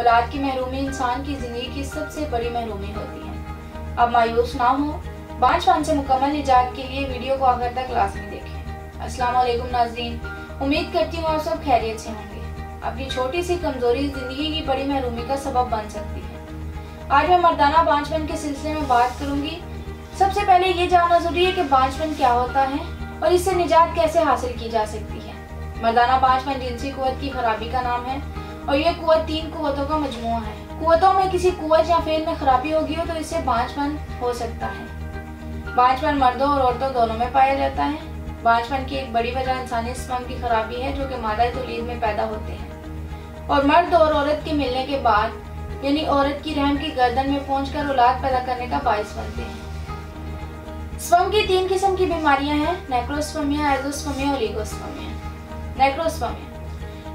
औलाद की महरूमी इंसान की ज़िंदगी की सबसे बड़ी महरूमी होती है। अब मायूस ना हो, बांझपन से मुकम्मल निजात के लिए वीडियो को आखिर तक लाज़मी देखें। अस्सलाम वालेकुम नाज़रीन, उम्मीद करती हूँ आप सब खैरियत से होंगे। अपनी छोटी सी कमज़ोरी ज़िंदगी की बड़ी महरूमी का सबब बन सकती है। आज मैं मर्दाना बांझपन के सिलसिले में बात करूँगी। सबसे पहले ये जानना ज़रूरी है कि बांझपन क्या होता है और इससे निजात कैसे हासिल की जा सकती है। मर्दाना बांझपन जिनसी कुव्वत की खराबी का नाम है और ये कुव्वत 3 कुव्वतों का मजमूआ है। कुव्वतों में किसी कुव्वत या फेल में खराबी होगी हो तो इससे बांझपन हो सकता है। बांझपन मर्दों और औरतों दोनों में पाया जाता है। बांझपन की एक बड़ी वजह इंसानी स्पर्म की खराबी है जो कि मादा तौलीद में पैदा होते हैं और मर्द और औरत के मिलने के बाद यानी औरत की रहम की गर्दन में पहुंचकर औलाद पैदा करने का बाइस बनते हैं। स्पर्म की 3 किस्म की बीमारियां हैं, नेक्रोस्पर्मिया, एज़ोस्पर्मिया, ओलिगोस्पर्मिया।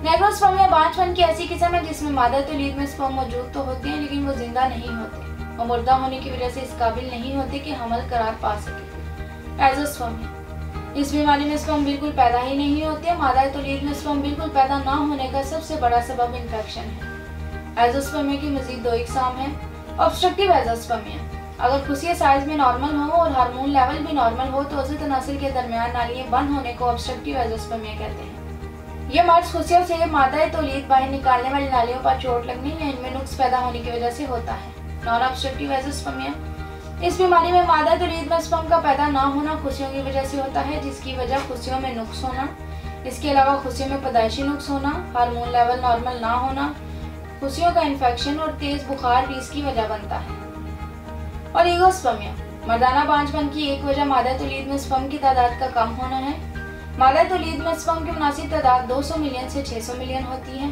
नेक्रोस्पर्मिया बांझपन की ऐसी किस्म है जिसमें मादा तौलीद में स्पर्म मौजूद तो होते हैं लेकिन वो जिंदा नहीं होते और मुर्दा होने की वजह से इस काबिल नहीं होते कि हमल करार पा सके। एज़ोस्पर्मिया, इस बीमारी में स्पर्म बिल्कुल पैदा ही नहीं होते। मादा तौलीद में स्पर्म बिल्कुल पैदा ना होने का सबसे बड़ा सबब इन्फेक्शन है। एज़ोस्पर्मिया की मजीद 2 इकसाम है। ऑब्स्ट्रक्टिव एज़ोस्पर्मिया, अगर खुशिया साइज में नॉर्मल हो और हार्मोन लेवल भी नॉर्मल हो तो उसी तनासिर के दरमियान नालियां बंद होने को ऑब्स्ट्रक्टिव एज़ोस्पर्मिया कहते हैं। ये मर्ज खुशियों से मादा तौलीद बाहर निकालने वाली नालियों पर चोट लगने या इनमें नुक्स पैदा होने की वजह से होता है। नॉन ऑब्स्ट्रक्टिव एज़ोस्पर्मिया, इस बीमारी में मादा तौलीद में स्पर्म का पैदा ना होना खुशियों की वजह से होता है जिसकी वजह खुशियों में नुक्स होना, इसके अलावा खुशियों में पैदाइशी नुक्स होना, हार्मोन लेवल नॉर्मल ना होना, खुशियों का इन्फेक्शन और तेज बुखार भी इसकी वजह बनता है। ओलिगोस्पर्मिया, मर्दाना बांझपन की एक वजह मादा तौलीद में स्पर्म की तादाद का कम होना है। मादा तौलीद में स्पर्म की मुनासिब तादाद 200 मिलियन से 600 मिलियन होती है।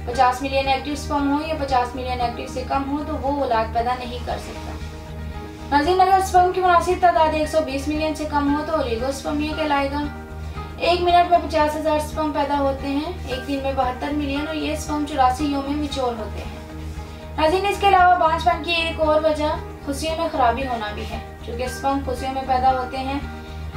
50 मिलियन एक्टिव स्पर्म हो या 50 मिलियन एक्टिव से कम हो तो वो औलाद पैदा नहीं कर सकता। नाज़रीन, अगर स्पर्म की मुनासिब तादाद 120 मिलियन से कम हो तो ओलिगोस्पर्मिया कहलाएगा। 1 मिनट में 50,000 स्पर्म पैदा होते हैं, एक दिन में 72 मिलियन और ये स्पर्म 84 यों में मिच्योर होते हैं। नाज़रीन, इसके अलावा बांझपन की एक और वजह खुशियों में खराबी होना भी है। चूँकि स्पर्म खुशियों में पैदा होते हैं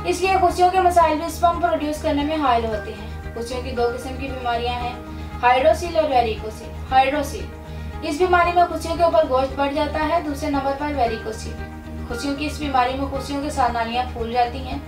इसलिए खुशियों के मसाइल भी स्पर्म प्रोड्यूस करने में हायल होते हैं। खुशियों की 2 किस्म की बीमारियां हैं, हाइड्रोसिल और वेरिकोसिल। हाइड्रोसिल, इस बीमारी में खुशियों के ऊपर गोश्त बढ़ जाता है। दूसरे नंबर पर वेरिकोसिल, खुशियों की इस बीमारी में खुशियों के साथ नालियां फूल जाती हैं।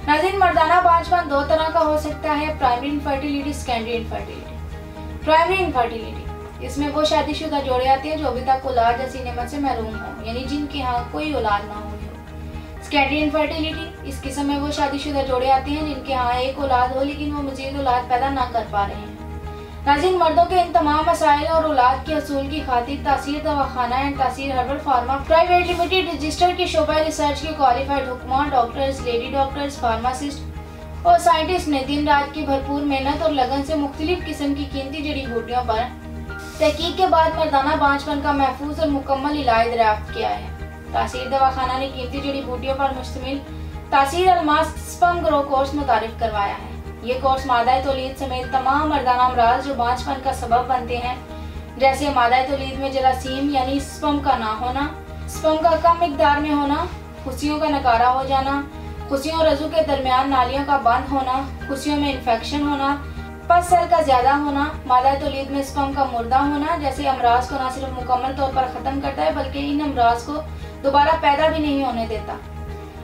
नाज़रीन, मर्दाना बांझपन 2 तरह का हो सकता है, primary infertility, secondary infertility. Primary infertility, इसमें वो शादीशुदा जोड़े आते हैं जो अभी तक औलाद जैसी नेमत से महरूम हो यानी जिनके यहाँ कोई औलाद ना हुई हो। सेकेंडरी इनफर्टिलिटी, इस किस्म में वो शादीशुदा जोड़े आते हैं जिनके यहाँ एक औलाद हो लेकिन वो मजीद औलाद पैदा ना कर पा रहे हैं। नाज़रीन, मर्दों के इन तमाम मसाइल और औलाद के हसूल की खातिर तासीर दवाखाना एंड तासीर herbal pharma private limited registered के शोबा रिसर्च के क्वालिफाइड हुक्मा, डॉक्टर्स, लेडी डॉक्टर्स, फार्मासिस्ट और साइंटिस्ट ने दिन रात की भरपूर मेहनत और लगन से मुख्तलिफ किस्म की कीमती जड़ी बूटियों पर तहकीक के बाद मर्दाना बांझपन का महफूज और मुकम्मल इलाज दरियाफ्त किया है। तासीर दवाखाना ने कीमती जड़ी बूटियों पर मुश्तमिल तासीर अलमास स्पर्म ग्रो कोर्स मुतारिफ करवाया है। ये कोर्स मादा तौलीद समेत तमाम मर्दाना अमराज जो बांझपन का सबब बनते हैं जैसे मादा तौलीद में जरासीम यानी स्पर्म का ना होना, स्पर्म का कम मिकदार में होना, खुशियों का नकारा हो जाना, खुशियों और रजू के दरमियान नालियों का बंद होना, खुशियों में इन्फेक्शन होना, पस सेल का ज्यादा होना, मादा तौलीद में स्पर्म का मुर्दा होना जैसे अमराज को न सिर्फ मुकम्मल तौर पर ख़त्म करता है बल्कि इन अमराज को दोबारा पैदा भी नहीं होने देता।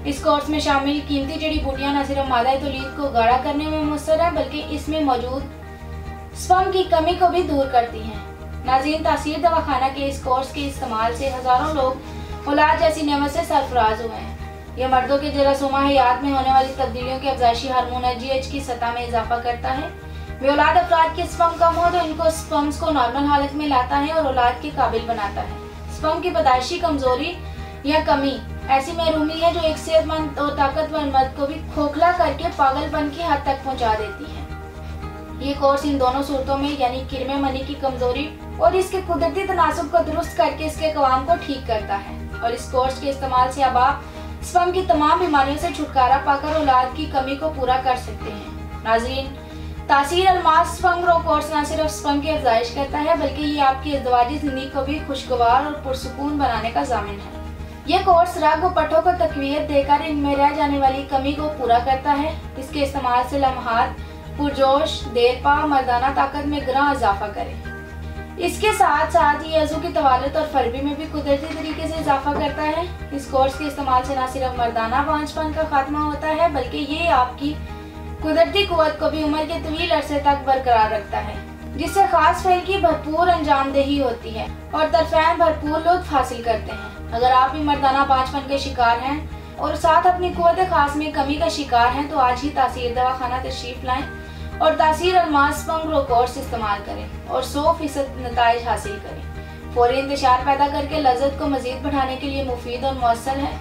इस कोर्स में शामिल कीमती जड़ी बूटियां न सिर्फ मादा तौलीद को गाढ़ा करने में मुअस्सर है बल्कि इसमें मौजूद स्पर्म की कमी को भी दूर करती हैं। नाज़रीन, तासीर दवाखाना के इस कोर्स के इस्तेमाल से हज़ारों लोग औलाद जैसी नेमत से सरफराज हुए हैं। यह मर्दों के जरासूमा हयात में होने वाली तब्दीलियों के अफजाइशी हार्मोन HGH की सतह में इजाफा करता है। वे औलाद अफराद के स्पर्म कम हो तो इनको स्पर्म्स को नॉर्मल हालत में लाता है और औलाद के काबिल बनाता है। स्पर्म की पैदाइशी कमजोरी या कमी ऐसी महरूमी है जो एक सेहतमंद और ताकतवर मर्द को भी खोखला करके पागलपन की हद तक पहुंचा देती है। ये कोर्स इन दोनों सूरतों में यानी किरमे मनी की कमजोरी और इसके कुदरती तनासुब को दुरुस्त करके इसके कवाम को ठीक करता है और इस कोर्स के इस्तेमाल से अब आप स्पर्म की तमाम बीमारियों से छुटकारा पाकर औलाद की कमी को पूरा कर सकते हैं। नाज़रीन, तासीर अलमास स्पर्म ग्रो कोर्स न सिर्फ स्पर्म की अफजाइश करता है बल्कि ये आपकी इज़्दिवाजी जिंदगी को भी खुशगवार और पुरसुकून बनाने का ज़ामिन है। यह कोर्स रग व पट्टों को तकवीयत देकर इनमें रह जाने वाली कमी को पूरा करता है। इसके इस्तेमाल से लम्हात पुरजोश, देरपा, मर्दाना ताकत में ग्रां इजाफा करें। इसके साथ साथ ये अज़ू की तवालुत और फरबी में भी कुदरती तरीके से इजाफा करता है। इस कोर्स के इस्तेमाल से न सिर्फ मर्दाना बांझपन का खात्मा होता है बल्कि ये आपकी कुदरती कुव्वत को भी उम्र के तवील अरसे तक बरकरार रखता है, जिससे खास फेल की भरपूर अंजामदेही होती है और तरफैन भरपूर लुत्फ हासिल करते हैं। अगर आप भी मर्दाना बांझपन के शिकार हैं और साथ अपनी कुव्वत खास में कमी का शिकार हैं तो आज ही तासीर दवाखाना तशरीफ लाएं और तासीर अलमास स्पंग ग्रो कोर्स इस्तेमाल करें और 100% नताइज हासिल करें। फौरी इंतशार पैदा करके लज्जत को मजीद बढ़ाने के लिए मुफीद और मौसर है।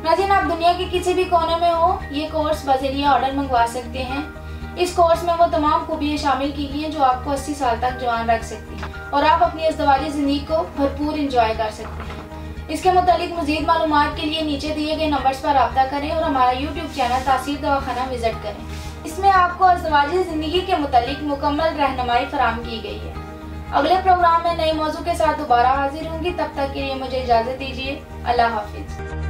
नाज़रीन, आप दुनिया के किसी भी कोने में हो, ये कोर्स बज़रिया ऑर्डर मंगवा सकते हैं। इस कोर्स में वो तमाम खूबियाँ शामिल की गई हैं जो आपको 80 साल तक जवान रख सकती हैं और आप अपनी अज़दवाजी ज़िंदगी को भरपूर इंजॉय कर सकते हैं। इसके मुतालिक मज़ीद मालूमात के लिए नीचे दिए गए नंबर्स पर रब्ता करें और हमारा YouTube चैनल तासीर दवाखाना विजिट करें। इसमें आपको अज़दवाजी ज़िंदगी के मुतालिक मुकम्मल रहनुमाई फराहम की गई है। अगले प्रोग्राम में नए मौजू के साथ दोबारा हाजिर होंगी। तब तक के लिए मुझे इजाज़त दीजिए। अल्लाह हाफिज़।